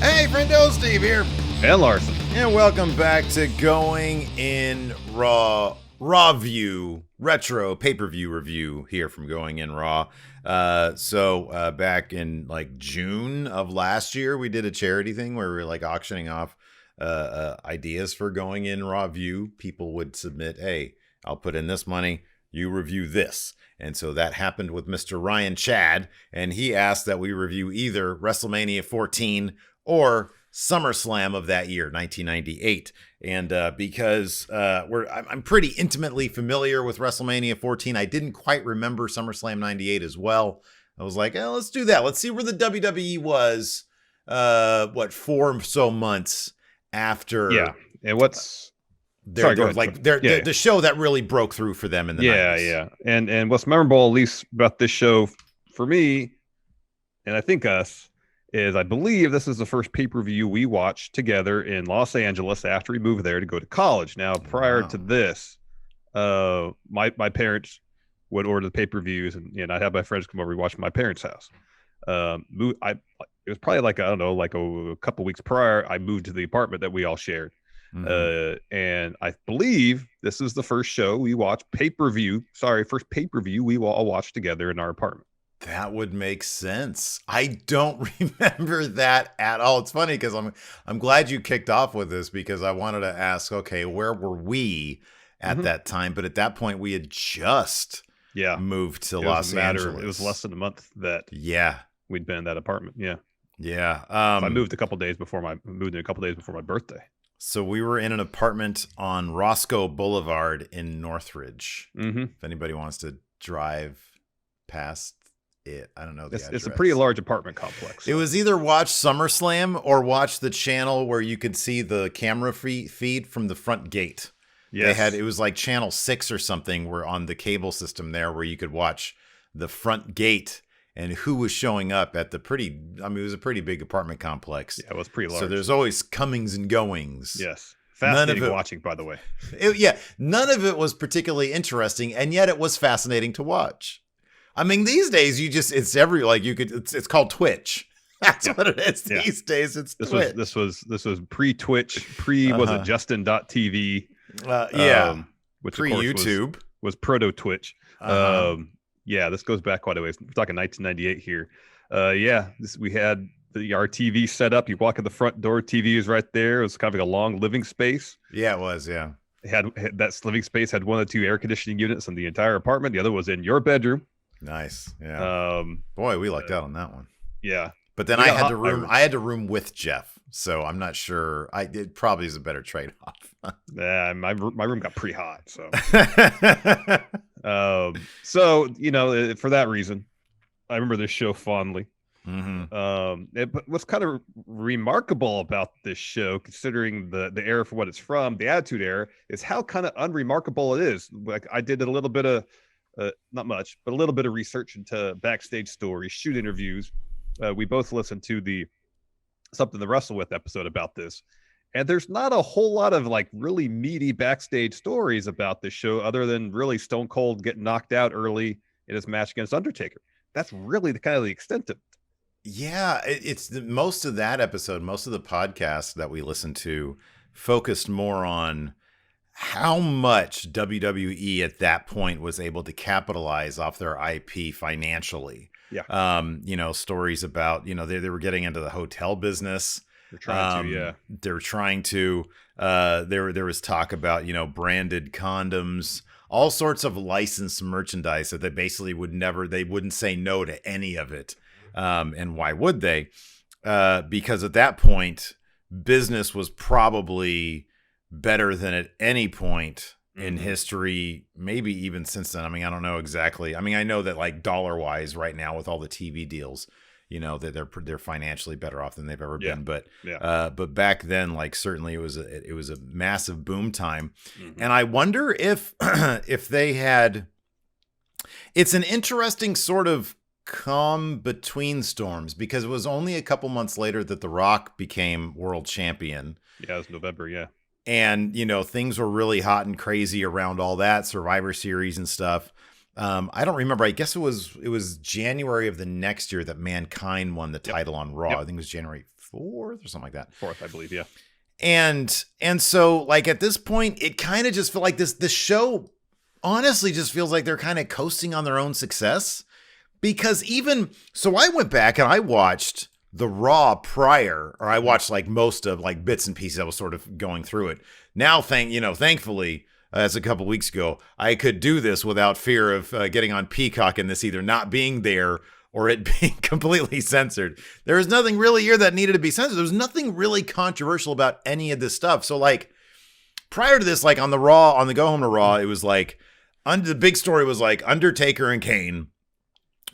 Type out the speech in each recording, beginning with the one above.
Hey, Friendo, Steve here. And Larson. And welcome back to Going in Raw View, retro pay-per-view review here from Going in Raw. So back in like June of last year, we did a charity thing where we were like auctioning off ideas for Going in Raw View. People would submit, hey, I'll put in this money, you review this. And so that happened with Mr. Ryan Chad, and he asked that we review either WrestleMania 14 or SummerSlam of that year, 1998. And because I'm pretty intimately familiar with WrestleMania 14, I didn't quite remember SummerSlam 98 as well. I was like, let's do that. Let's see where the WWE was, 4 so months after. Yeah. And what's... the show that really broke through for them in the 90s. Yeah. And what's memorable, at least about this show for me, and I think us, is I believe this is the first pay-per-view we watched together in Los Angeles after we moved there to go to college. Now, prior to this, my parents would order the pay-per-views, and I'd have my friends come over and watch at my parents' house. It was probably like a couple weeks prior, I moved to the apartment that we all shared. Mm-hmm. And I believe this is the first show we watched first pay-per-view we all watched together in our apartment. That would make sense. I don't remember that at all. It's funny because I'm glad you kicked off with this because I wanted to ask, okay, where were we at that time? But at that point, we had just moved to Los Angeles. It was less than a month that we'd been in that apartment. Yeah. So I moved in a couple days before my birthday. So we were in an apartment on Roscoe Boulevard in Northridge. Mm-hmm. If anybody wants to drive past it, I don't know the address. It's a pretty large apartment complex. So. It was either watch SummerSlam or watch the channel where you could see the camera feed from the front gate. Yes. It was like channel 6 or something were on the cable system there where you could watch the front gate and who was showing up at it was a pretty big apartment complex. Yeah, it was pretty large. So there's always comings and goings. Yes. Fascinating watching, by the way. None of it was particularly interesting, and yet it was fascinating to watch. I mean, these days it's called Twitch. That's what it is these days. It's Twitch. This was pre-Twitch, was it Justin.tv? Which pre-YouTube was proto-Twitch. This goes back quite a ways. We're talking 1998 here. We had our TV set up. You walk in the front door, TV is right there. It was kind of like a long living space. Yeah, it was. Yeah, that living space had one of the 2 air conditioning units in the entire apartment. The other was in your bedroom. Nice. Yeah. Boy, we lucked out on that one. Yeah. But then I had to room with Jeff, so I'm not sure. It probably is a better trade-off. Yeah, my room got pretty hot, so. For that reason, I remember this show fondly. Mm-hmm. But what's kind of remarkable about this show, considering the era for what it's from, the Attitude Era, is how kind of unremarkable it is. Like I did a little bit of, not much, but a little bit of research into backstage stories, shoot interviews. We both listened to the Something to Wrestle With episode about this. And there's not a whole lot of like really meaty backstage stories about this show other than really Stone Cold getting knocked out early in his match against Undertaker. That's really the extent of it. Yeah, it's most of that episode, most of the podcast that we listened to focused more on how much WWE at that point was able to capitalize off their IP financially. Yeah. Stories about, they were getting into the hotel business. They're trying to. They're trying to. There was talk about, branded condoms, all sorts of licensed merchandise that they basically wouldn't say no to any of it. And why would they? Because at that point, business was probably better than at any point in history, maybe even since then. I mean, I don't know exactly. I mean, I know that like dollar wise right now with all the TV deals, that they're financially better off than they've ever been. But back then, like certainly it was a massive boom time. Mm-hmm. And I wonder if they had, it's an interesting sort of come between storms because it was only a couple months later that The Rock became world champion. Yeah, it was November. Yeah. And, things were really hot and crazy around all that Survivor Series and stuff. I don't remember. I guess it was January of the next year that Mankind won the title on Raw. I think it was January 4th or something like that. 4th, I believe. Yeah. And so like at this point, it kind of just felt like the show honestly just feels like they're kind of coasting on their own success, because so I went back and I watched the Raw prior, or I watched like most of like bits and pieces. I was sort of going through it. Now, thankfully, as a couple weeks ago, I could do this without fear of getting on Peacock and this either not being there or it being completely censored. There was nothing really here that needed to be censored. There was nothing really controversial about any of this stuff. So like prior to this, like on the Go Home to Raw, it was like the big story was like Undertaker and Kane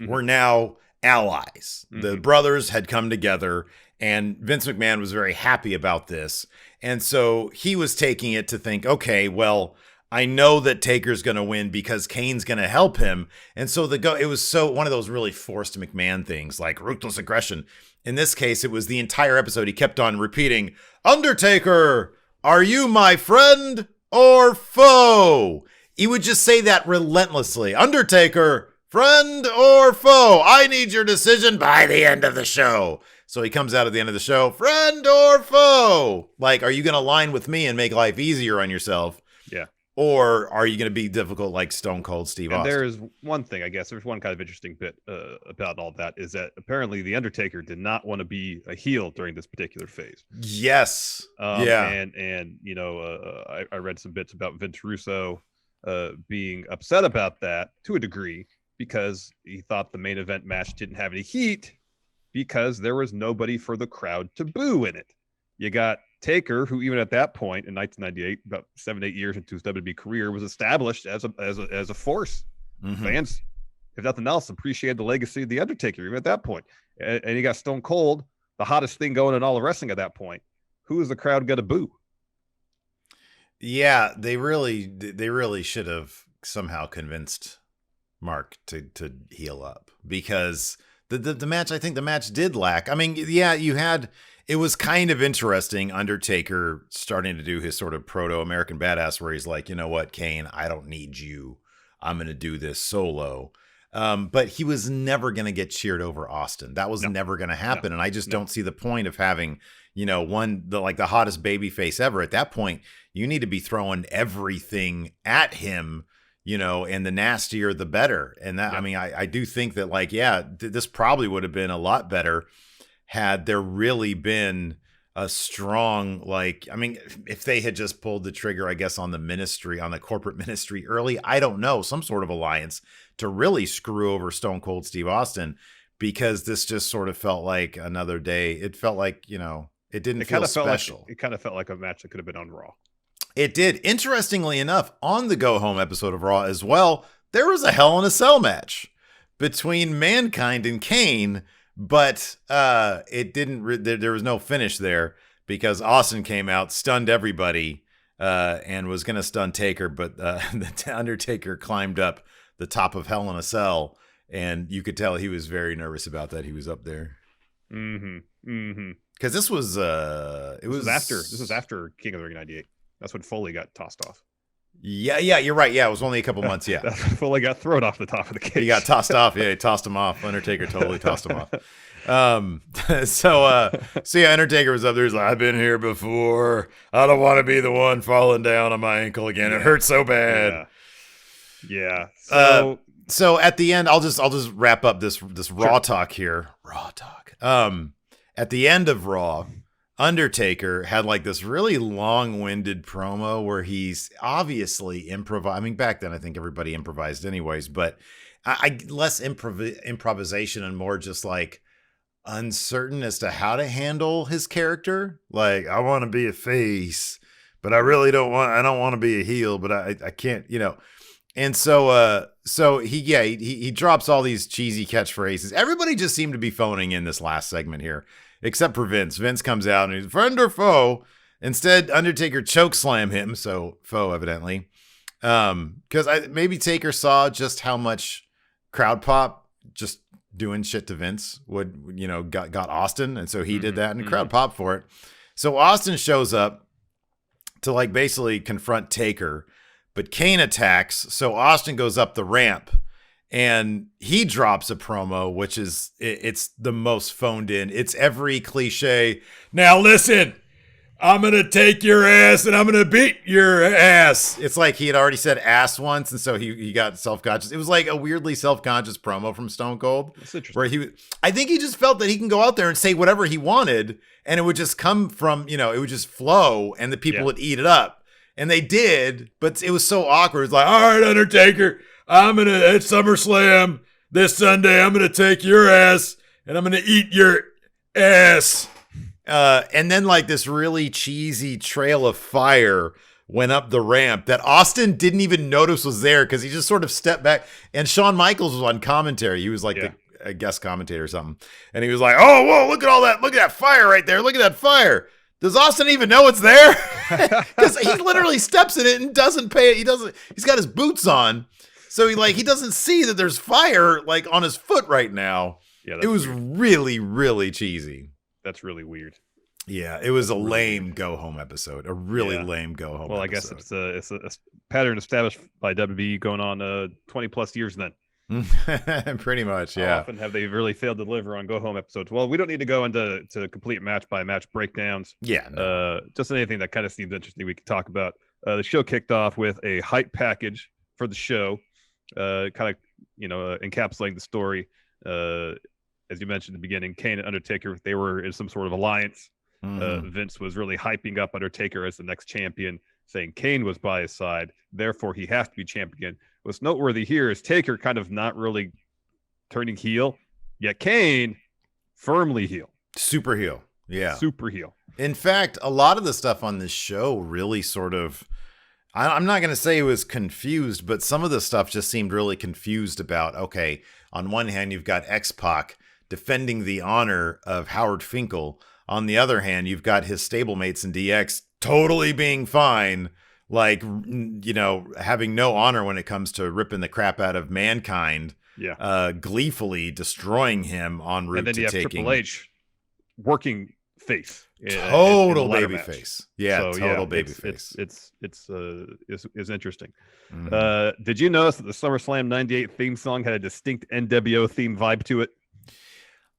were now allies. The brothers had come together, and Vince McMahon was very happy about this. And so he was taking it to think, okay, well, I know that Taker's going to win because Kane's going to help him. And so it was so one of those really forced McMahon things, like ruthless aggression. In this case, it was the entire episode. He kept on repeating, Undertaker, are you my friend or foe? He would just say that relentlessly. Undertaker, friend or foe? I need your decision by the end of the show. So he comes out at the end of the show, friend or foe? Like, are you going to line with me and make life easier on yourself? Yeah. Or are you going to be difficult like Stone Cold Steve Austin? There is one thing, I guess. There's one kind of interesting bit about all that, is that apparently the Undertaker did not want to be a heel during this particular phase. Yes. And I read some bits about Vince Russo being upset about that to a degree, because he thought the main event match didn't have any heat because there was nobody for the crowd to boo in it. You got Taker, who even at that point in 1998, about 7-8 years into his WWE career, was established as a force. Fans, if nothing else, appreciated the legacy of the Undertaker even at that point. And you got Stone Cold, the hottest thing going in all of wrestling at that point. Who is the crowd going to boo? Yeah, they really should have somehow convinced Marc to heel up, because the match, I think the match did lack. I mean, yeah, it was kind of interesting, Undertaker starting to do his sort of proto-American Badass, where he's like, you know what, Kane, I don't need you. I'm going to do this solo. But he was never going to get cheered over Austin. That was never going to happen. And I just don't see the point of having, the hottest babyface ever. At that point, you need to be throwing everything at him, and the nastier, the better. And that, I mean, I do think that this probably would have been a lot better had there really been a strong, if they had just pulled the trigger, I guess, on the corporate ministry early, I don't know, some sort of alliance to really screw over Stone Cold Steve Austin, because this just sort of felt like another day. It felt like, it didn't feel special. It kind of felt like a match that could have been on Raw. It did. Interestingly enough, on the Go Home episode of Raw as well, there was a Hell in a Cell match between Mankind and Kane, but it didn't. There was no finish there because Austin came out, stunned everybody, and was going to stun Taker, but the Undertaker climbed up the top of Hell in a Cell, and you could tell he was very nervous about that. He was up there. Because this was This was after King of the Ring '98. That's when Foley got tossed off. Yeah, you're right. Yeah, it was only a couple months. Yeah, Foley got thrown off the top of the cage. He got tossed off. Yeah, he tossed him off. Undertaker totally tossed him off. So yeah, Undertaker was up there. He's like, I've been here before. I don't want to be the one falling down on my ankle again. It hurts so bad. Yeah. So at the end, I'll just wrap up this Raw talk here. Raw talk. At the end of Raw, Undertaker had like this really long-winded promo where he's obviously improvised. I mean, back then I think everybody improvised anyways, but less improvisation and more just like uncertain as to how to handle his character. Like, I want to be a face, but I don't want to be a heel, but I can't, And so he drops all these cheesy catchphrases. Everybody just seemed to be phoning in this last segment here, except for Vince. Vince comes out and he's friend or foe. Instead, Undertaker chokeslam him, so foe evidently. Because maybe Taker saw just how much crowd pop just doing shit to Vince would, got Austin, and so he did that, and the crowd popped for it. So Austin shows up to like basically confront Taker. But Kane attacks, so Austin goes up the ramp And he drops a promo, which is it's the most phoned in. It's every cliche. Now listen, I'm going to take your ass and I'm going to beat your ass. It's like he had already said ass once, and so he got self-conscious. It was like a weirdly self-conscious promo from Stone Cold. That's interesting. Where I think he just felt that he can go out there and say whatever he wanted, and it would just come from, it would just flow, and the people would eat it up. And they did, but it was so awkward. It's like, all right, Undertaker, at SummerSlam this Sunday, I'm going to take your ass and I'm going to eat your ass. And then like this really cheesy trail of fire went up the ramp that Austin didn't even notice was there because he just sort of stepped back. And Shawn Michaels was on commentary. He was like a guest commentator or something. And he was like, oh, whoa, look at all that. Look at that fire right there. Look at that fire. Does Austin even know it's there? Because he literally steps in it and doesn't pay it. He's got his boots on. So he doesn't see that there's fire like on his foot right now. Yeah, it was really, really cheesy. That's really weird. Yeah, it was a lame go home episode. A really lame go home. Well, episode. I guess it's a pattern established by WWE going on 20 plus years then. Pretty much, yeah. How often have they really failed to deliver on go home episodes? Well, we don't need to go into complete match by match breakdowns. Yeah. No. Just anything that kind of seems interesting we could talk about. The show kicked off with a hype package for the show, kind of encapsulating the story. As you mentioned at the beginning, Kane and Undertaker, they were in some sort of alliance. Vince was really hyping up Undertaker as the next champion, saying Kane was by his side, therefore he has to be champion. What's noteworthy here is Taker kind of not really turning heel, yet Kane firmly heel. Super heel. Yeah. Super heel. In fact, a lot of the stuff on this show really sort of, I'm not going to say it was confused, but some of the stuff just seemed really confused about, okay, on one hand, you've got X-Pac defending the honor of Howard Finkel. On the other hand, you've got his stablemates in DX totally being fine, like, having no honor when it comes to ripping the crap out of Mankind, gleefully destroying him en route to taking. And then you have Triple H working face. Total baby face. Yeah, so, total baby face. It's interesting. Mm-hmm. Did you notice that the SummerSlam 98 theme song had a distinct NWO theme vibe to it?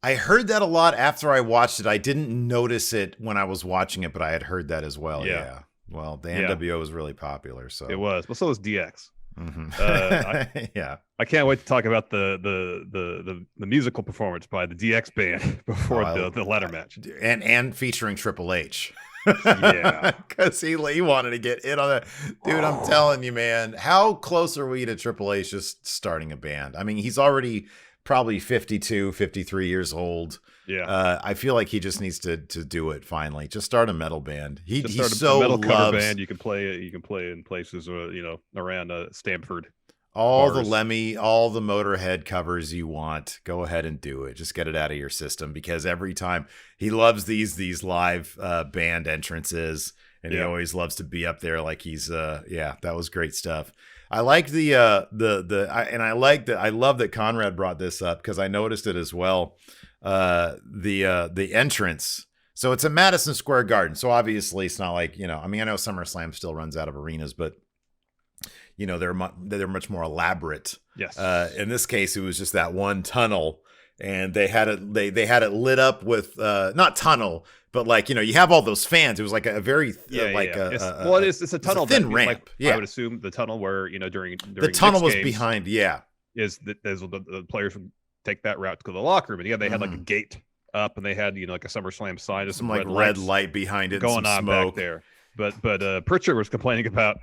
I heard that a lot after I watched it. I didn't notice it when I was watching it, but I had heard that as well. Yeah. Well, the NWO was really popular, so it was. Well, so was DX. Mm-hmm. I can't wait to talk about the musical performance by the DX band before the ladder match, and featuring Triple H. Yeah, because he wanted to get in on that. Dude, I'm telling you, man, how close are we to Triple H just starting a band? I mean, he's already probably 52, 53 years old. Yeah. I feel like he just needs to do it finally. Just start a metal band. He's so a metal cover band. You can play in places around Stamford. All bars. The Lemmy, all the Motorhead covers you want. Go ahead and do it. Just get it out of your system, because every time he loves these live band entrances, and he always loves to be up there like he's that was great stuff. I like I love that Conrad brought this up, because I noticed it as well. The entrance. So it's a Madison Square Garden. So obviously it's not like, I know SummerSlam still runs out of arenas, but they're much more elaborate. Yes. In this case, it was just that one tunnel, and they had it lit up with not tunnel, but you have all those fans. It was like a very it's a tunnel, it's a thin ramp. I would assume the tunnel where during the tunnel was behind. Is the players would take that route to go to the locker room, and they had like a gate up, and they had like a SummerSlam sign, and some red light behind it, going on back there. But Pritchard was complaining about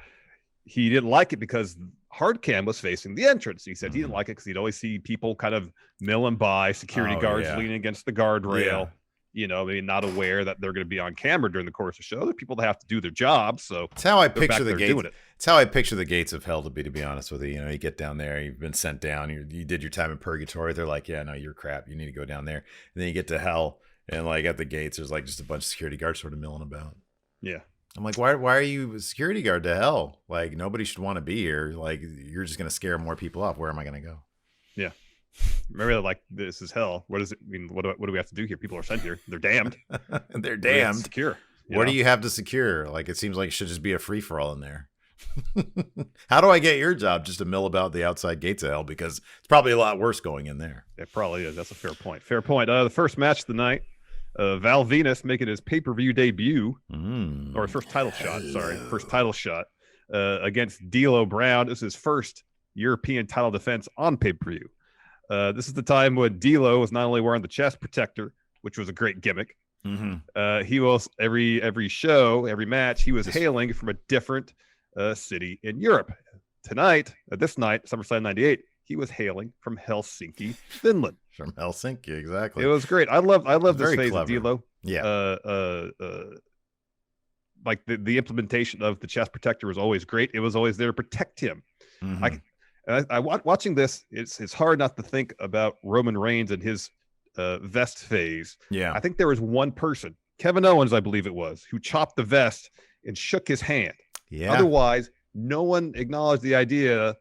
he didn't like it because Hardcam was facing the entrance. He said he didn't like it because he'd always see people kind of milling by, security guards leaning against the guardrail. Maybe not aware that they're going to be on camera during the course of the show. They're people that have to do their job. So it's how I picture the gates. It's how I picture the gates of hell to be honest with you. You get down there, you've been sent down, you did your time in purgatory. They're like, yeah, no, you're crap. You need to go down there. And then you get to hell, and at the gates, there's just a bunch of security guards sort of milling about. Yeah. I'm like, why are you a security guard to hell? Nobody should want to be here. You're just going to scare more people off. Where am I going to go? Yeah. Remember, this is hell. What does it mean? What do we have to do here? People are sent here. They're damned. They're damned. Secure. What do you have to secure? It seems like it should just be a free for all in there. How do I get your job? Just to mill about the outside gates of hell, because it's probably a lot worse going in there. It probably is. That's a fair point. Fair point. The first match of the night, Val Venis making his pay-per-view debut, or his first title shot. Sorry, first title shot against D'Lo Brown. This is his first European title defense on pay-per-view. This is the time when D'Lo was not only wearing the chest protector, which was a great gimmick. He was every show, every match, he was hailing from a different city in Europe. Tonight, this night, SummerSlam '98, he was hailing from Helsinki, Finland. From Helsinki, exactly. It was great. I love this phase of D'Lo. Yeah. Like the implementation of the chest protector was always great. It was always there to protect him. I watching this, it's hard not to think about Roman Reigns and his vest phase. Yeah. I think there was one person, Kevin Owens, I believe it was, who chopped the vest and shook his hand. Yeah. Otherwise, no one acknowledged the idea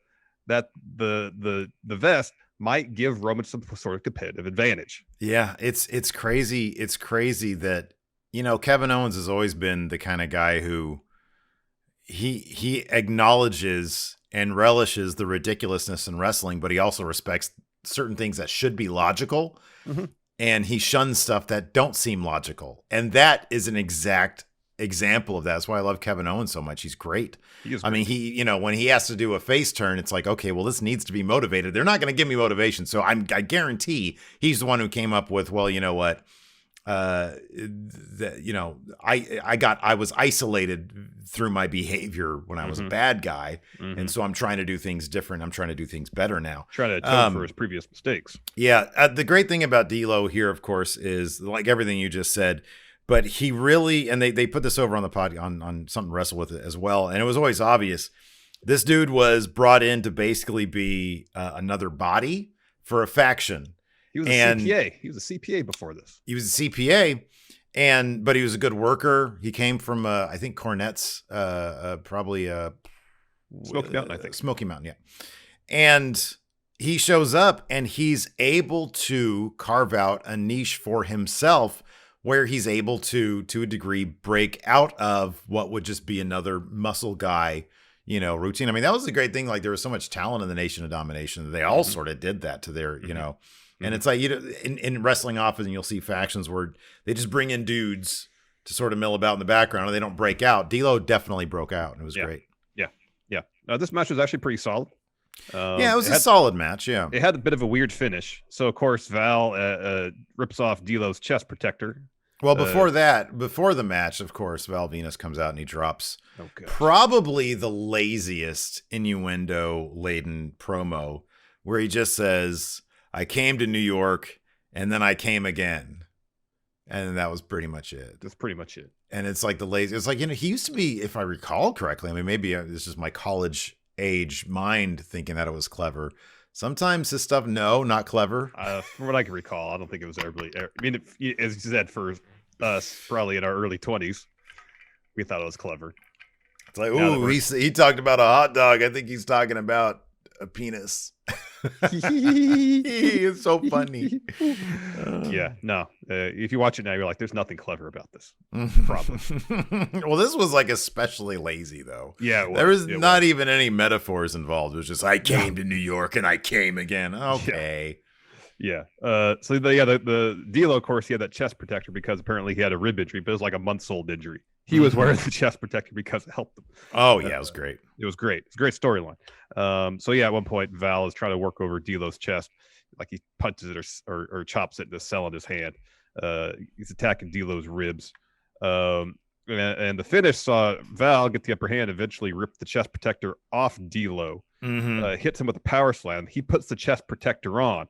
that the vest might give Roman some sort of competitive advantage. Yeah, it's crazy. It's crazy that, you know, Kevin Owens has always been the kind of guy who he acknowledges and relishes the ridiculousness in wrestling, but he also respects certain things that should be logical. And he shuns stuff that don't seem logical. And that is an exact example of that. That's why I love Kevin Owens so much. He's great. I mean, he, you know, when he has to do a face turn, it's like, okay, well, this needs to be motivated. They're not going to give me motivation. So I guarantee he's the one who came up with, well, you know what? You know, I was isolated through my behavior when I was a bad guy. And so I'm trying to do things different. I'm trying to do things better now. Trying to atone for his previous mistakes. Yeah. The great thing about D'Lo here, of course, is like everything you just said, but he really, and they put this over on the pod on Something to Wrestle With it as well. And it was always obvious. This dude was brought in to basically be another body for a faction. He was a CPA. He was a CPA before this. He was a CPA, but he was a good worker. He came from, I think, Cornette's, probably Smoky Mountain, I think. Smoky Mountain, yeah. And he shows up, and he's able to carve out a niche for himself where he's able to a degree, break out of what would just be another muscle guy, you know, routine. I mean, that was the great thing. Like, there was so much talent in the Nation of Domination that they all sort of did that to their, you know. And it's like, you know, in wrestling often you'll see factions where they just bring in dudes to sort of mill about in the background and they don't break out. D'Lo definitely broke out and it was great. Yeah. This match was actually pretty solid. Yeah, it was a solid match. Yeah. It had a bit of a weird finish. So, of course, Val rips off D'Lo's chest protector. Well, before the match, of course, Val Venis comes out and he drops probably the laziest innuendo-laden promo where he just says, I came to New York and then I came again. And that was pretty much it. That's pretty much it. And it's like it's like, you know, he used to be, if I recall correctly, I mean, maybe this is my college age mind thinking that it was clever. Sometimes this stuff, no, not clever. From what I can recall, I don't think it was ever really. I mean, as you said, for us, probably in our early 20s, we thought it was clever. It's like, ooh, he talked about a hot dog. I think he's talking about a penis. It's so funny. Yeah, no. If you watch it now, you're like, there's nothing clever about this. Probably. Well, this was like especially lazy, though. Yeah, there was not even any metaphors involved. It was just, I came to New York and I came again. Okay. Yeah. So the D'Lo, of course, he had that chest protector because apparently he had a rib injury, but it was like a months-old injury. He was wearing the chest protector because it helped him. Oh, yeah, it was great. It was great. It's a great storyline. So, yeah, at one point, Val is trying to work over D'Lo's chest. Like he punches it or chops it to sell in his hand. He's attacking D'Lo's ribs. And the finish saw Val get the upper hand, eventually rip the chest protector off D'Lo, hits him with a power slam. He puts the chest protector on.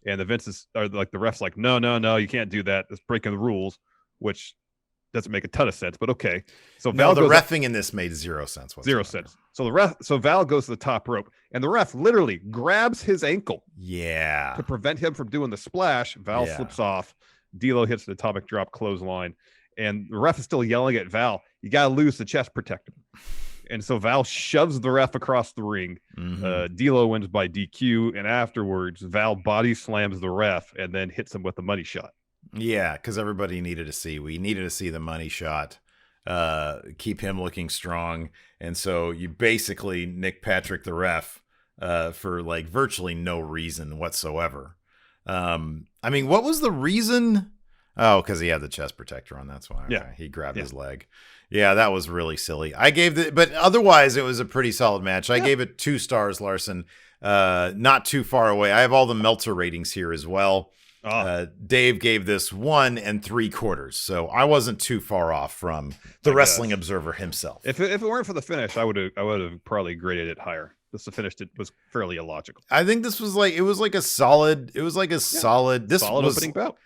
And the ref's like, no, you can't do that. It's breaking the rules, which doesn't make a ton of sense, but okay. So Val the refing in this made zero sense. Zero sense. So Val goes to the top rope, and the ref literally grabs his ankle. Yeah. To prevent him from doing the splash. Val slips off. D'Lo hits the atomic drop clothesline, and the ref is still yelling at Val, "You got to lose the chest protector." And so Val shoves the ref across the ring. D'Lo wins by DQ, and afterwards Val body slams the ref and then hits him with the money shot. Yeah, because everybody needed to see. We needed to see the money shot. keep him looking strong. And so you basically Nick Patrick the ref for like virtually no reason whatsoever. I mean, what was the reason? Oh, because he had the chest protector on. That's why. Okay. Yeah. He grabbed his leg. Yeah, that was really silly. But otherwise, it was a pretty solid match. I gave it 2 stars, Larson. Not too far away. I have all the Meltzer ratings here as well. Dave gave this 1 3/4, so I wasn't too far off from the Wrestling Observer himself. If it weren't for the finish, I would have probably graded it higher. Just the finish was fairly illogical. I think this was like a solid. Solid opening bout.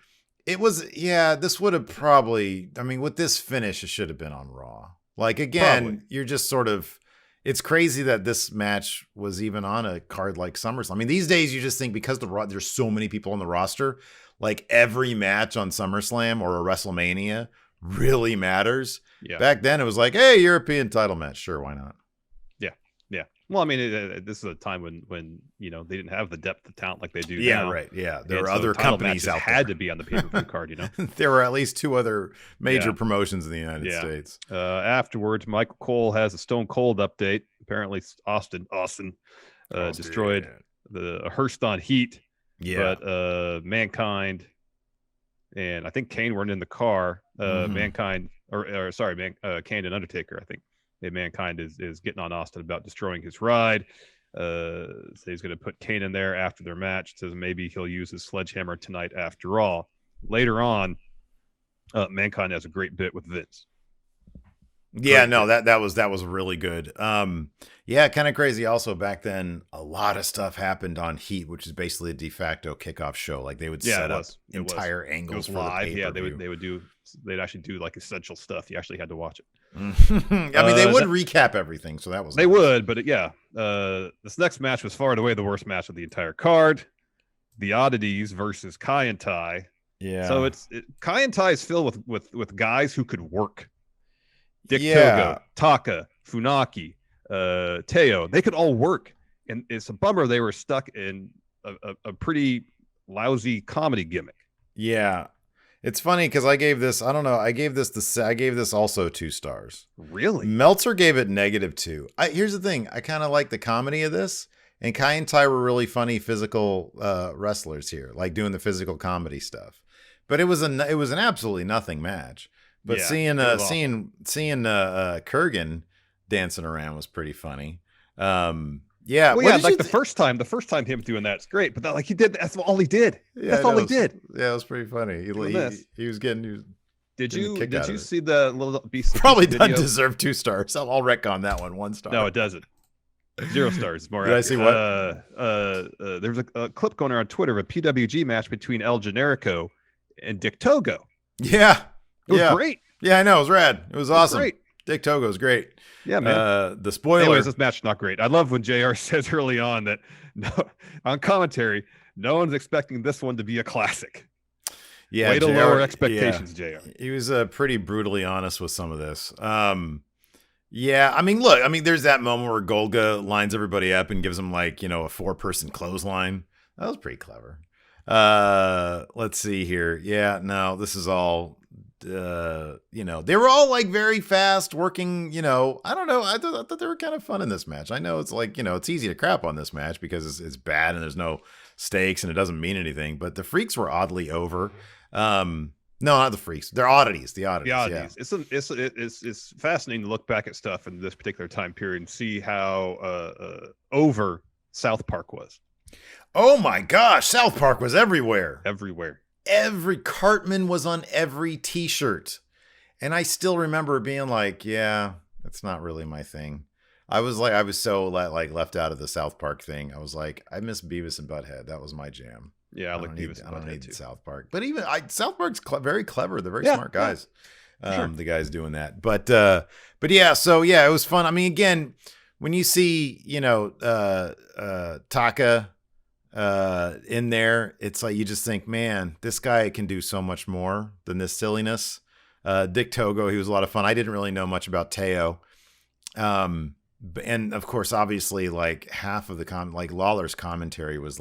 It was, yeah, this would have probably, I mean, with this finish, it should have been on Raw. Like, again, You're just sort of, it's crazy that this match was even on a card like SummerSlam. I mean, these days you just think because there's so many people on the roster, like every match on SummerSlam or a WrestleMania really matters. Yeah. Back then it was like, hey, European title match. Sure, why not? Yeah. Well, I mean, this is a time when they didn't have the depth of talent like they do now. Yeah, right. Yeah, there were other companies out there. Had to be on the pay-per-view card, There were at least 2 other major promotions in the United States. Afterwards, Michael Cole has a Stone Cold update. Apparently, Austin destroyed the Hearst on Heat. Yeah, but Mankind and I think Kane weren't in the car. Mankind, Kane and Undertaker, I think. Mankind is getting on Austin about destroying his ride. So he's going to put Kane in there after their match. Says maybe he'll use his sledgehammer tonight after all. Later on, Mankind has a great bit with Vince. Yeah, no, that was really good. Yeah, kind of crazy. Also, back then, a lot of stuff happened on Heat, which is basically a de facto kickoff show. Like they would set up entire angles for live. the pay-per-view. They'd actually do like essential stuff. You actually had to watch it. I mean, they would recap everything, so that was they would. But this next match was far and away the worst match of the entire card. The Oddities versus Kai En Tai. Yeah. So Kai En Tai is filled with guys who could work. Dick Togo, Taka, Funaki, Teo, they could all work. And it's a bummer they were stuck in a pretty lousy comedy gimmick. Yeah. It's funny because I gave this also 2 stars. Really? Meltzer gave it -2. Here's the thing. I kind of like the comedy of this. And Kai and Tai were really funny physical wrestlers here, like doing the physical comedy stuff. But it was an absolutely nothing match. But seeing Kurgan dancing around was pretty funny. The first time him doing that's great, but that's all he did. That's all he did. Yeah, it was pretty funny. He was getting. Did you see the little beast? Probably doesn't deserve 2 stars. I'll retcon that 1 star. No, it doesn't. 0 stars. It's more. Did accurate. I see what? There's a clip going around Twitter of a PWG match between El Generico and Dick Togo. Yeah. It was great. Yeah, I know. It was rad. It was awesome. Great. Dick Togo's great. Yeah, man. The spoiler. Anyways, this match is not great. I love when JR says early on that on commentary, no one's expecting this one to be a classic. Yeah, way to lower expectations, JR. He was pretty brutally honest with some of this. Yeah, I mean, look, there's that moment where Golga lines everybody up and gives them a 4-person clothesline. That was pretty clever. Let's see here. Yeah, no, this is all. They were all very fast working. I don't know. I thought they were kind of fun in this match. I know it's it's easy to crap on this match because it's bad and there's no stakes and it doesn't mean anything. But the Freaks were oddly over. No, not the Freaks. They're Oddities. The Oddities. Yeah. It's fascinating to look back at stuff in this particular time period and see how over South Park was. Oh my gosh, South Park was everywhere. Every Cartman was on every t-shirt. And I still remember being like, yeah, that's not really my thing. I was so left out of the South Park thing. I was like, I miss Beavis and Butthead. That was my jam. Yeah, I like Beavis and Butthead. I don't need too. South Park. But even South Park's very clever. They're very smart guys. Sure. The guys doing that. But yeah, so yeah, it was fun. I mean, again, when you see, Taka in there, it's like you just think, man, this guy can do so much more than this silliness. Dick Togo, he was a lot of fun. I didn't really know much about Teo. And of course, obviously, half of the Lawler's commentary was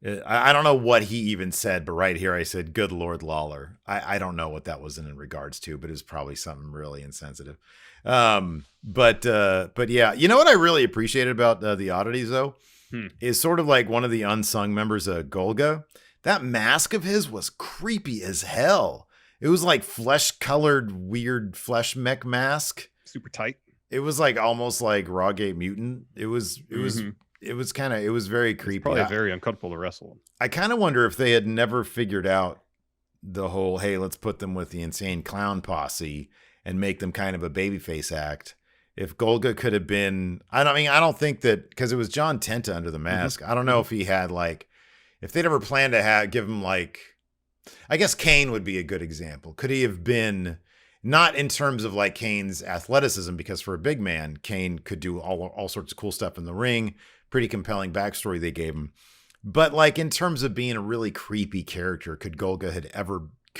I don't know what he even said, but right here I said, "Good Lord, Lawler." I don't know what that was in regards to, but it was probably something really insensitive. But yeah, you know what I really appreciated about the Oddities though is sort of like one of the unsung members of Golga. That mask of his was creepy as hell. It was like flesh-colored, weird flesh mech mask. Super tight. It was like almost like Rawgate Mutant. It was very creepy. It's probably very uncomfortable to wrestle. I kind of wonder if they had never figured out the whole, hey, let's put them with the Insane Clown Posse and make them kind of a babyface act. If Golga could have been, I don't think that, because it was John Tenta under the mask. I don't know if he had like, if they'd ever planned to give him like, I guess Kane would be a good example. Could he have been, not in terms of like Kane's athleticism, because for a big man, Kane could do all sorts of cool stuff in the ring. Pretty compelling backstory they gave him. But like in terms of being a really creepy character, could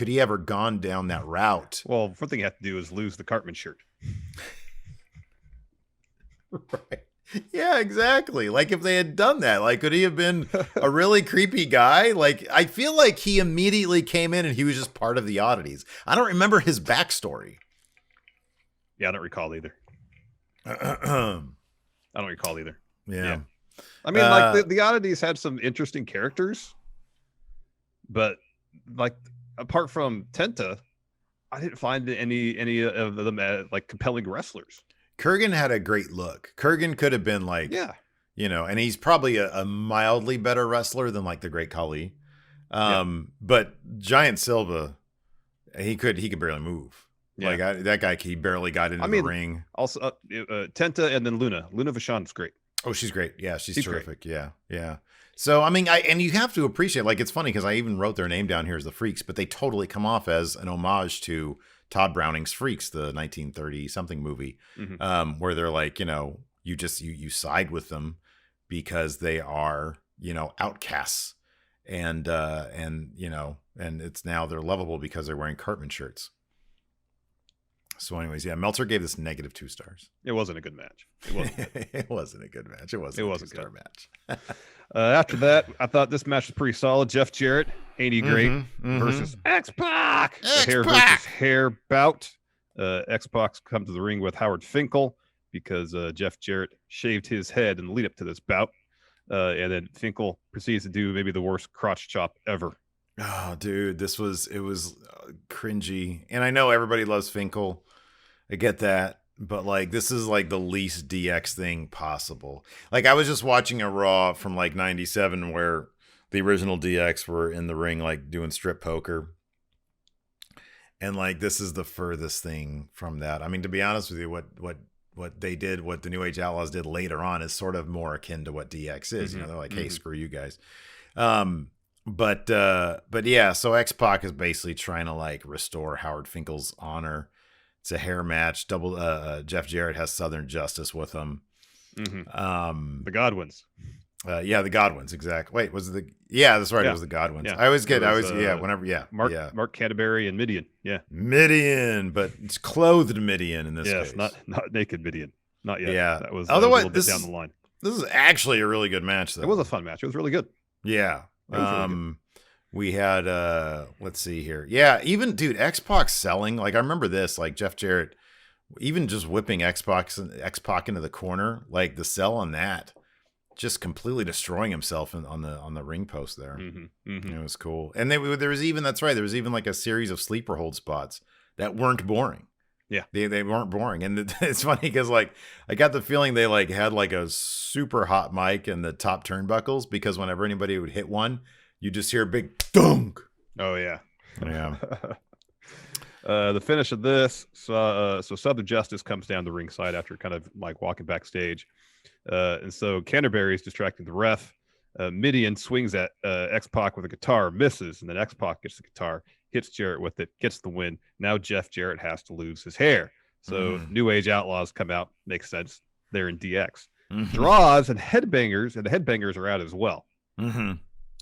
he ever gone down that route? Well, first thing you have to do is lose the Cartman shirt. Right. Yeah, exactly. Like if they had done that, like could he have been a really creepy guy? Like I feel like he immediately came in and he was just part of the Oddities. I don't remember his backstory. Yeah, I don't recall either. Yeah. I mean, like the Oddities had some interesting characters, but like apart from Tenta, I didn't find any of them like compelling wrestlers. Kurgan had a great look. Kurgan could have been like, and he's probably a mildly better wrestler than like the Great Khali. But Giant Silva, he could barely move. Yeah. Like that guy, he barely got into the ring. Also, Tenta and then Luna Vachon's great. Oh, she's great. Yeah, she's terrific. Great. Yeah. So, I mean, and you have to appreciate, like, it's funny because I even wrote their name down here as the Freaks, but they totally come off as an homage to Todd Browning's Freaks, the 1930-something movie, where they're like, you side with them because they are, outcasts. And it's now they're lovable because they're wearing Cartman shirts. So anyways, yeah, Meltzer gave this -2 stars. It wasn't a good match. It wasn't a good match. It wasn't a 2-star match. After that, I thought this match was pretty solid. Jeff Jarrett, Ain't He Great, versus X-Pac. Hair versus hair bout. X-Pac's come to the ring with Howard Finkel because Jeff Jarrett shaved his head in the lead up to this bout. And then Finkel proceeds to do maybe the worst crotch chop ever. Oh, dude, it was cringy. And I know everybody loves Finkel. I get that. But like, this is like the least DX thing possible. Like, I was just watching a Raw from like 97 where the original DX were in the ring, like doing strip poker. And like, this is the furthest thing from that. I mean, to be honest with you, what they did, what the New Age Outlaws did later on is sort of more akin to what DX is. They're like, hey, screw you guys. But yeah, so X-Pac is basically trying to like restore Howard Finkel's honor. It's a hair match. Jeff Jarrett has Southern Justice with him. The Godwins. The Godwins, exactly. Wait, was it that's right. Yeah. It was the Godwins. Yeah. Mark Canterbury and Midian. Yeah. Midian, but it's clothed Midian in this case. Yes, not naked Midian. Not yet. Yeah. That was otherwise a little bit down the line. This is actually a really good match, though. It was a fun match. It was really good. Yeah. We had let's see here. Yeah, even dude, X-Pac selling. Like I remember this, like Jeff Jarrett even just whipping X-Pac into the corner, like the sell on that, just completely destroying himself on the ring post there. It was cool. And there was even like a series of sleeper hold spots that weren't boring. Yeah, they weren't boring. And it's funny because like I got the feeling they like had like a super hot mic in the top turnbuckles, because whenever anybody would hit one, you just hear a big dunk. Oh yeah. The finish of this, so Southern Justice comes down the ringside after kind of like walking backstage, and so Canterbury is distracting the ref. Midian swings at X-Pac with a guitar, misses, and then X-Pac gets the guitar, hits Jarrett with it, gets the win. Now Jeff Jarrett has to lose his hair. So New Age Outlaws come out, makes sense. They're in DX. Draws and headbangers, and the headbangers are out as well.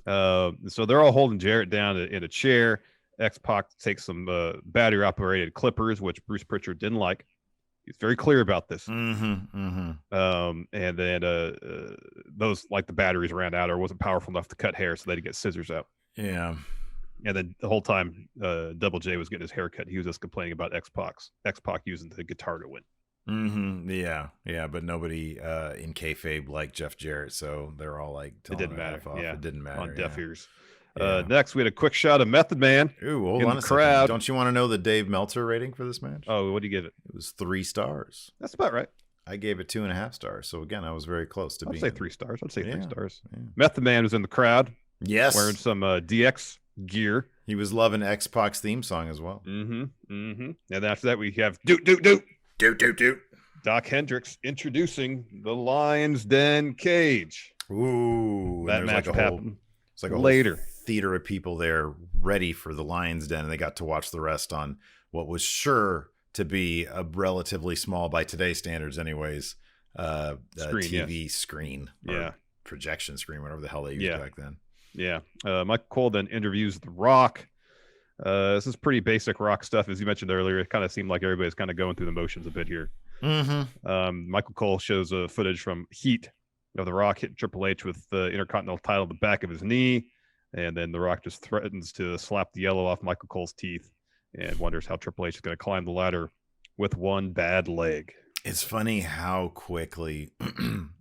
So they're all holding Jarrett down in a chair. X-Pac takes some battery-operated clippers, which Bruce Pritchard didn't like. He's very clear about this. And then those, like, the batteries ran out or wasn't powerful enough to cut hair, so they had to get scissors out. Yeah. And then the whole time Double J was getting his hair cut, he was just complaining about X-Pac using the guitar to win. Yeah, but nobody in kayfabe liked Jeff Jarrett, so they're all like, it didn't matter. It didn't matter on deaf ears. Yeah. Next, we had a quick shot of Method Man. Ooh, hold in on the a crowd. second. Don't you want to know the Dave Meltzer rating for this match? Oh, what do you give it? It was 3 stars. That's about right. I gave it 2.5 stars. So again, I was very close to being. I'd say 3 stars. I'd say 3 stars. Yeah. Method Man was in the crowd. Yes. Wearing some DX gear. He was loving X-Pac's theme song as well. And after that, we have Doot. Doc Hendricks introducing the Lion's Den cage. Ooh. That match happened. It's like a later theater of people there ready for the Lion's Den, and they got to watch the rest on what was sure to be a relatively small, by today's standards anyways, TV screen. Projection screen, whatever the hell they used back then. Yeah. Michael Cole then interviews The Rock. This is pretty basic Rock stuff. As you mentioned earlier, it kind of seemed like everybody's kind of going through the motions a bit here. Michael Cole shows footage from Heat of The Rock hitting Triple H with the Intercontinental title at the back of his knee. And then The Rock just threatens to slap the yellow off Michael Cole's teeth and wonders how Triple H is going to climb the ladder with one bad leg. It's funny how quickly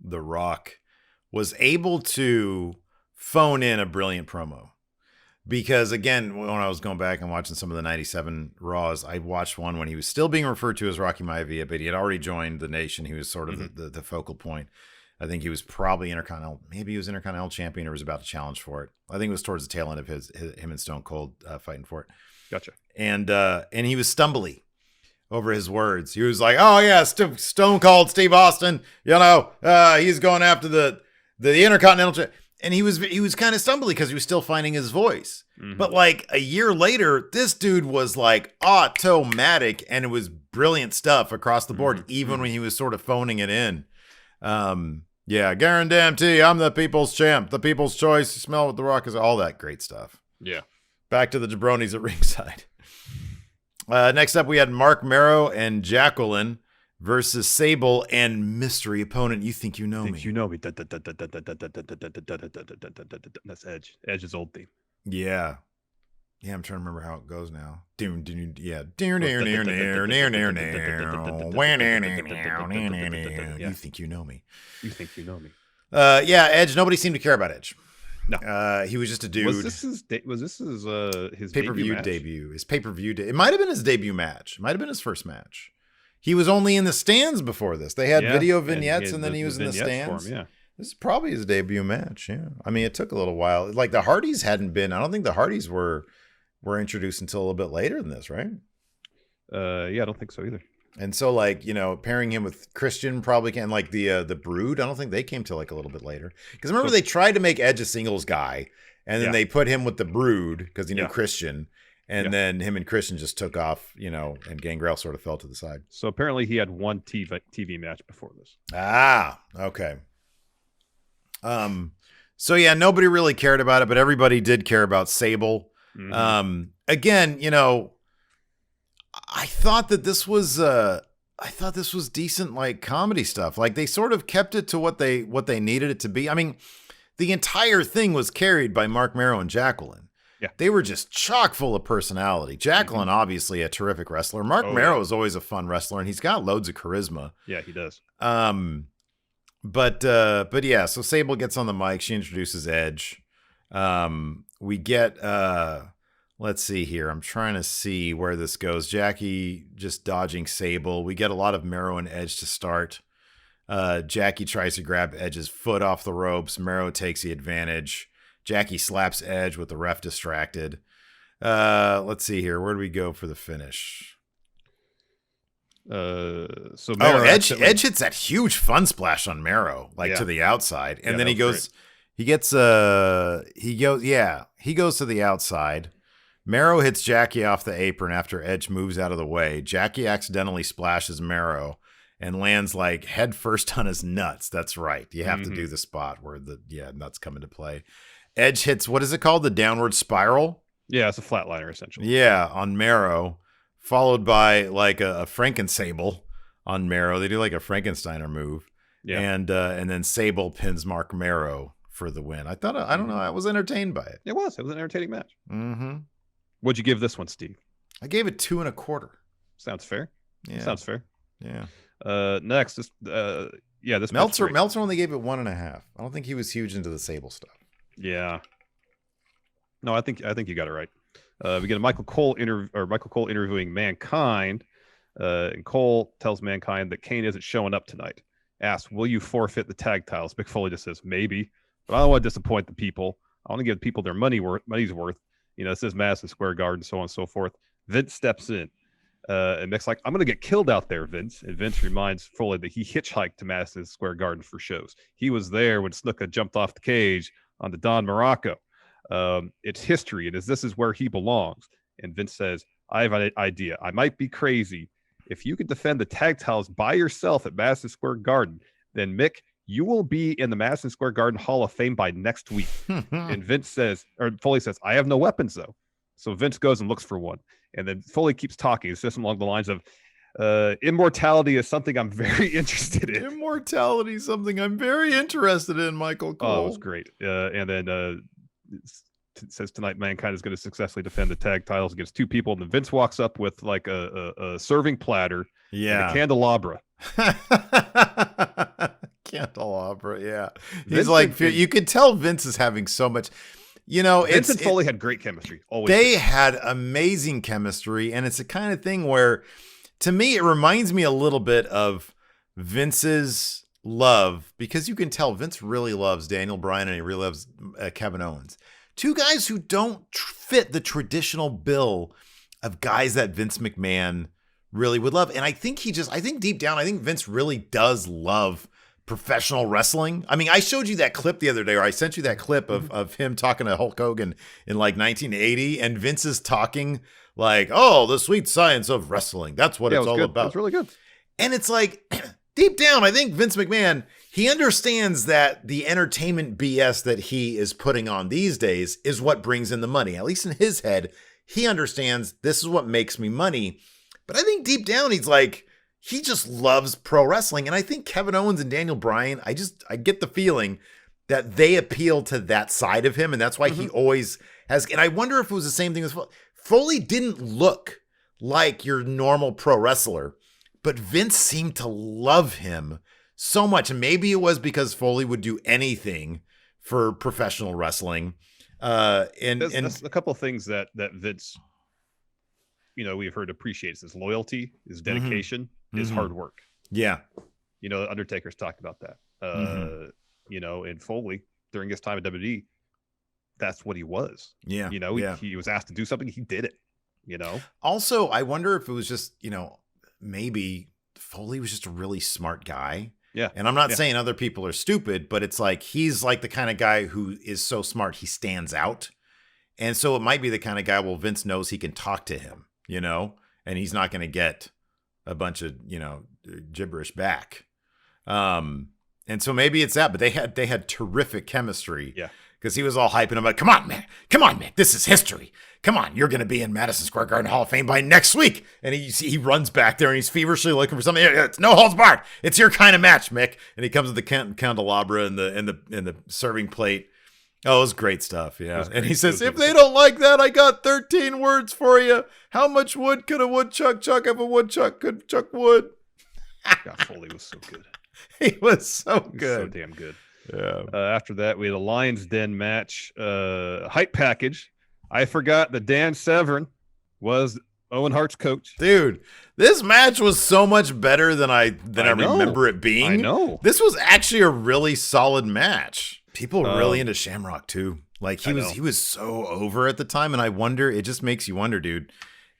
The Rock was able to phone in a brilliant promo. Because, again, when I was going back and watching some of the 97 Raws, I watched one when he was still being referred to as Rocky Maivia, but he had already joined the Nation. He was sort of the focal point. I think he was probably maybe he was Intercontinental Champion or was about to challenge for it. I think it was towards the tail end of him and Stone Cold fighting for it. Gotcha. And he was stumbly over his words. He was like, "Oh yeah, Stone Cold Steve Austin, he's going after the Intercontinental." And he was kind of stumbly because he was still finding his voice. But like a year later, this dude was like automatic, and it was brilliant stuff across the board, even when he was sort of phoning it in. Guarantee I'm the people's champ, the people's choice. You smell what The Rock is, all that great stuff. Yeah. Back to the jabronis at ringside. Next up, we had Marc, Mero, and Jacqueline versus Sable and mystery opponent. You think you know me. You know me. That's Edge. Edge's old theme. Yeah. Yeah, I'm trying to remember how it goes now. You think you know me. You think you know me. Edge. Nobody seemed to care about Edge. No. He was just a dude. Was this his pay-per-view debut? His pay-per-view it might have been his debut match. It might have been his first match. He was only in the stands before this. They had video vignettes, and then he was in the stands. This is probably his debut match. Yeah. I mean, it took a little while. Like the Hardys hadn't been. I don't think the Hardys were introduced until a little bit later than this, right? I don't think so either. And so, like, pairing him with Christian probably can, like the Brood. I don't think they came till like a little bit later. Because remember, they tried to make Edge a singles guy, and then they put him with the Brood because he knew Christian, and then him and Christian just took off, and Gangrel sort of fell to the side. So apparently, he had one TV match before this. Ah, okay. So yeah, nobody really cared about it, but everybody did care about Sable. Again, I thought that this was decent, like, comedy stuff. Like, they sort of kept it to what they needed it to be. I mean, the entire thing was carried by Marc, Mero, and Jacqueline. Yeah. They were just chock full of personality. Jacqueline, obviously a terrific wrestler. Marc Mero is always a fun wrestler, and he's got loads of charisma. Yeah, he does. But yeah, so Sable gets on the mic. She introduces Edge. We get, let's see here. I'm trying to see where this goes. Jackie just dodging Sable. We get a lot of Mero and Edge to start. Jackie tries to grab Edge's foot off the ropes. Mero takes the advantage. Jackie slaps Edge with the ref distracted. Let's see here. Where do we go for the finish? So Mero Edge hits that huge fun splash on Mero, to the outside, and then he goes to the outside. Mero hits Jackie off the apron after Edge moves out of the way. Jackie accidentally splashes Mero and lands like head first on his nuts. That's right. You have to do the spot where the nuts come into play. Edge hits, what is it called? The downward spiral? Yeah, it's a flatliner essentially. Yeah, on Mero. Followed by like a Frankensable on Mero. They do like a Frankensteiner move. Yeah. And then Sable pins Marc Mero for the win. I don't know. I was entertained by it. It was an entertaining match. Mm-hmm. What'd you give this one, Steve? I gave it 2 1/4. Sounds fair. Yeah. Sounds fair. Yeah. Next, this Meltzer only gave it 1.5. I don't think he was huge into the Sable stuff. Yeah. No, I think you got it right. We get a Michael Cole interviewing Mankind, and Cole tells Mankind that Kane isn't showing up tonight. Asks, "Will you forfeit the tag titles?" Mick Foley just says, "Maybe, but I don't want to disappoint the people. I want to give the people their money's worth. You know, this is Madison Square Garden, so on and so forth." Vince steps in. And Mick's like, "I'm going to get killed out there, Vince." And Vince reminds Foley that he hitchhiked to Madison Square Garden for shows. He was there when Snuka jumped off the cage on the Don Morocco. It's history, and this is where he belongs. And Vince says, "I have an idea. I might be crazy. If you could defend the tag titles by yourself at Madison Square Garden, then Mick, you will be in the Madison Square Garden Hall of Fame by next week." And Foley says, "I have no weapons, though." So Vince goes and looks for one. And then Foley keeps talking. It's just along the lines of, immortality is something I'm very interested in. Immortality is something I'm very interested in, Michael Cole. Oh, it was great. And then it says tonight Mankind is going to successfully defend the tag titles against 2 people. And then Vince walks up with like a serving platter and a candelabra. Candelabra, yeah. He's like, you could tell Vince is having so much... You know, Vince and Foley had great chemistry. Always. They had amazing chemistry, and it's the kind of thing where, to me, it reminds me a little bit of Vince's love, because you can tell Vince really loves Daniel Bryan and he really loves Kevin Owens. 2 guys who don't fit the traditional bill of guys that Vince McMahon really would love. And I think deep down, I think Vince really does love professional wrestling. I mean, I showed you that clip the other day, or I sent you that clip of him talking to Hulk Hogan in like 1980, and Vince is talking like, "Oh, the sweet science of wrestling. That's what it's all about." It's really good. And it's like, deep down, I think Vince McMahon, he understands that the entertainment BS that he is putting on these days is what brings in the money. At least in his head, he understands this is what makes me money. But I think deep down, he's like, he just loves pro wrestling. And I think Kevin Owens and Daniel Bryan, I get the feeling that they appeal to that side of him. And that's why he always has. And I wonder if it was the same thing with Foley. Foley didn't look like your normal pro wrestler, but Vince seemed to love him so much. And maybe it was because Foley would do anything for professional wrestling. And that's a couple of things that Vince, we've heard appreciates: his loyalty, his dedication, his hard work. Yeah. Undertaker's talked about that. And Foley, during his time at WWE, that's what he was. Yeah. He was asked to do something, he did it, Also, I wonder if it was just, maybe Foley was just a really smart guy. Yeah. And I'm not saying other people are stupid, but it's like, he's like the kind of guy who is so smart, he stands out. And so it might be the kind of guy, well, Vince knows he can talk to him, and he's not going to get a bunch of, gibberish back. And so maybe it's that, but they had terrific chemistry. Yeah. Because he was all hyping him like, come on, man. This is history. Come on. You're going to be in Madison Square Garden Hall of Fame by next week. And he runs back there and he's feverishly looking for something. It's no holds barred. It's your kind of match, Mick. And he comes with the candelabra and the serving plate. Oh, it was great stuff. Yeah. And he says, if they don't like that, I got 13 words for you. How much wood could a woodchuck chuck if a woodchuck could chuck wood? God, Foley was so good. He was so good. So damn good. Yeah. After that, we had a Lion's Den match. Hype package. I forgot that Dan Severn was Owen Hart's coach. Dude, this match was so much better than I remember it being. I know. This was actually a really solid match. People were really into Shamrock too. Like he was so over at the time, and it just makes you wonder, dude,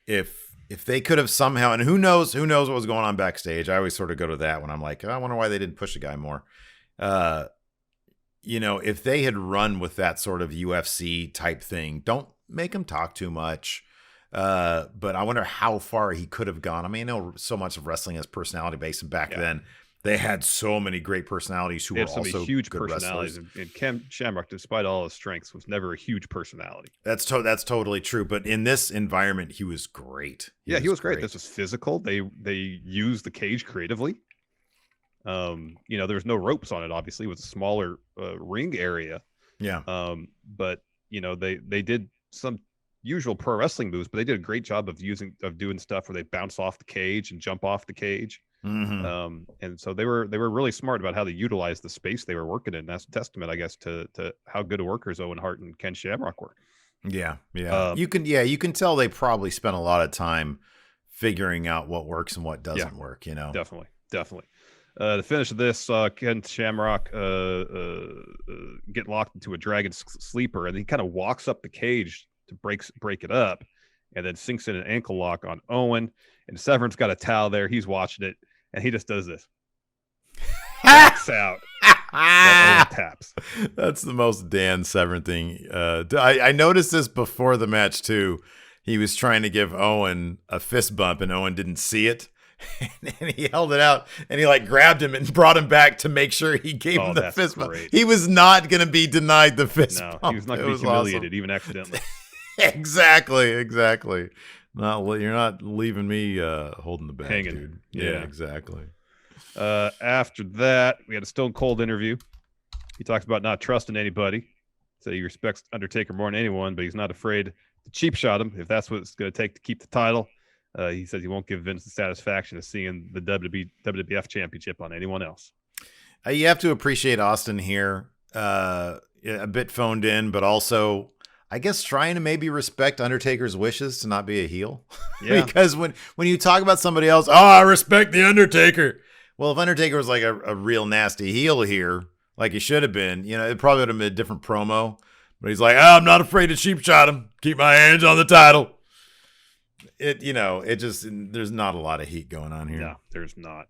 if they could have somehow, and who knows what was going on backstage. I always sort of go to that when I'm like, I wonder why they didn't push the guy more. If they had run with that sort of UFC type thing, don't make him talk too much. But I wonder how far he could have gone. I mean, I know so much of wrestling is personality based, and back then They had so many great personalities who They were had so many also huge good personalities, wrestlers. and Ken Shamrock, despite all his strengths, was never a huge personality. That's totally true. But in this environment, he was great. He was great. This was physical. They used the cage creatively. There was no ropes on it. Obviously, it was a smaller ring area. Yeah. But they did some usual pro wrestling moves, but they did a great job of doing stuff where they bounce off the cage and jump off the cage. Mm-hmm. And so they were really smart about how they utilized the space they were working in. That's a testament, I guess, to how good of workers Owen Hart and Ken Shamrock were. Yeah. You can tell they probably spent a lot of time figuring out what works and what doesn't work. Definitely. The finish of this, Ken Shamrock get locked into a dragon sleeper, and he kind of walks up the cage to break it up, and then sinks in an ankle lock on Owen. And Severn's got a towel there. He's watching it, and he just does this. Backs out. Owen taps. That's the most Dan Severn thing. I noticed this before the match too. He was trying to give Owen a fist bump, and Owen didn't see it. And he held it out, and he grabbed him and brought him back to make sure he gave him the fist bump. He was not going to be denied the fist bump. No, he was not going to be humiliated, even accidentally. Exactly. You're not leaving me holding the bag, hanging, dude. Yeah, exactly. After that, we had a Stone Cold interview. He talks about not trusting anybody. So he respects Undertaker more than anyone, but he's not afraid to cheap shot him if that's what it's going to take to keep the title. He says he won't give Vince the satisfaction of seeing the WWF Championship on anyone else. You have to appreciate Austin here. A bit phoned in, but also, I guess, trying to maybe respect Undertaker's wishes to not be a heel. Yeah. Because when you talk about somebody else, I respect the Undertaker. Well, if Undertaker was a real nasty heel here, like he should have been, it probably would have been a different promo. But he's like, I'm not afraid to cheap shot him. Keep my hands on the title. There's not a lot of heat going on here. No, there's not.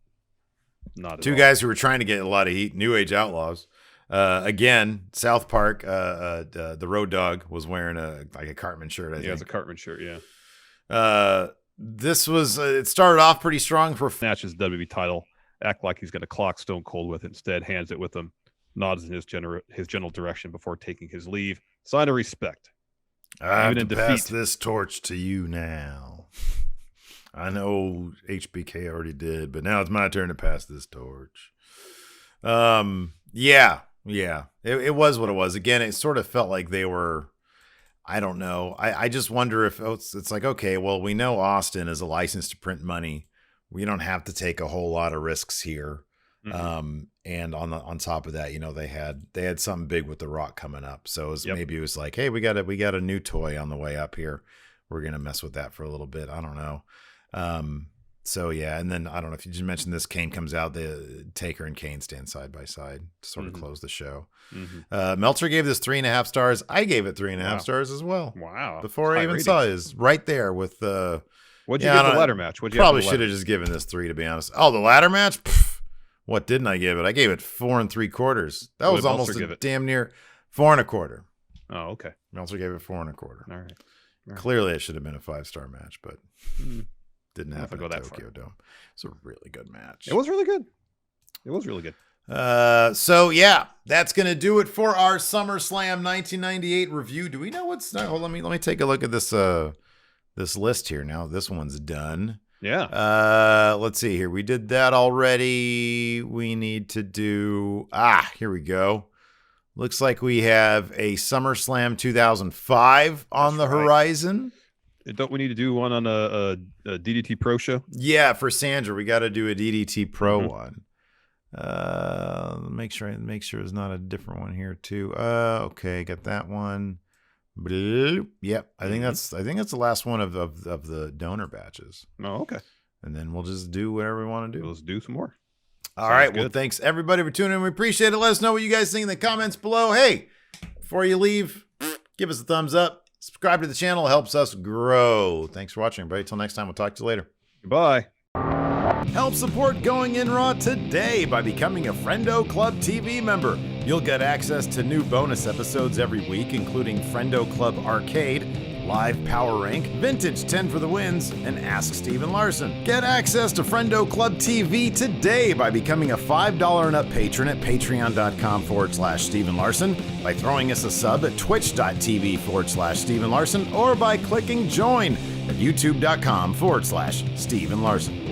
Not at Two all. guys who were trying to get a lot of heat, New Age Outlaws. Again, South Park, the Road Dogg was wearing a Cartman shirt, I think. Yeah, it's a Cartman shirt, yeah. This was, it started off pretty strong for Snatches WWE title, act like he's going to clock Stone Cold with it, instead hands it with him, nods in his general direction before taking his leave. Sign of respect. I have to pass this torch to you now. I know HBK already did, but now it's my turn to pass this torch. Yeah. It was what it was. Again, it sort of felt like they were, I don't know. I just wonder if it's like, okay, well, we know Austin is a license to print money. We don't have to take a whole lot of risks here. Mm-hmm. And on top of that, they had something big with The Rock coming up. So maybe it was like, hey, we got a new toy on the way up here. We're going to mess with that for a little bit. I don't know. So yeah. And then I don't know if you just mentioned this, Kane comes out, the Taker and Kane stand side by side to sort of close the show. Mm-hmm. Meltzer gave this 3.5 stars. I gave it 3.5 stars as well. Wow. Before I even saw his right there with what'd you give the ladder match? Probably should have just given this 3, to be honest. Oh, the ladder match? Pfft. What didn't I give it? I gave it 4 3/4. That was almost damn near 4 1/4. Oh, okay. Meltzer gave it 4 1/4. All right. Clearly, it should have been a 5-star match, but didn't happen at Tokyo Dome. It's a really good match. It was really good. So yeah, that's gonna do it for our SummerSlam 1998 review. Do we know what's? Let me take a look at this this list here. Now this one's done. Yeah. Let's see here. We did that already. We need to do. Here we go. Looks like we have a SummerSlam 2005 on the horizon. Don't we need to do one on a DDT Pro show? Yeah, for Sandra, we got to do a DDT Pro one. Make sure there's not a different one here too. Okay, got that one. Bloop. Yep, I think that's the last one of the donor batches. Oh, okay. And then we'll just do whatever we want to do. Let's do some more. All right. Well, thanks everybody for tuning in. We appreciate it. Let us know what you guys think in the comments below. Hey, before you leave, give us a thumbs up. Subscribe to the channel. It helps us grow. Thanks for watching, everybody. Till next time, we'll talk to you later. Goodbye. Help support Going In Raw today by becoming a Friendo Club TV member. You'll get access to new bonus episodes every week, including Friendo Club Arcade, Live Power Rank, Vintage 10 for the Wins, and Ask Steven Larson. Get access to Friendo Club TV today by becoming a $5 and up patron at patreon.com/Steven Larson, by throwing us a sub at twitch.tv/Steven Larson, or by clicking join at youtube.com/Steven Larson.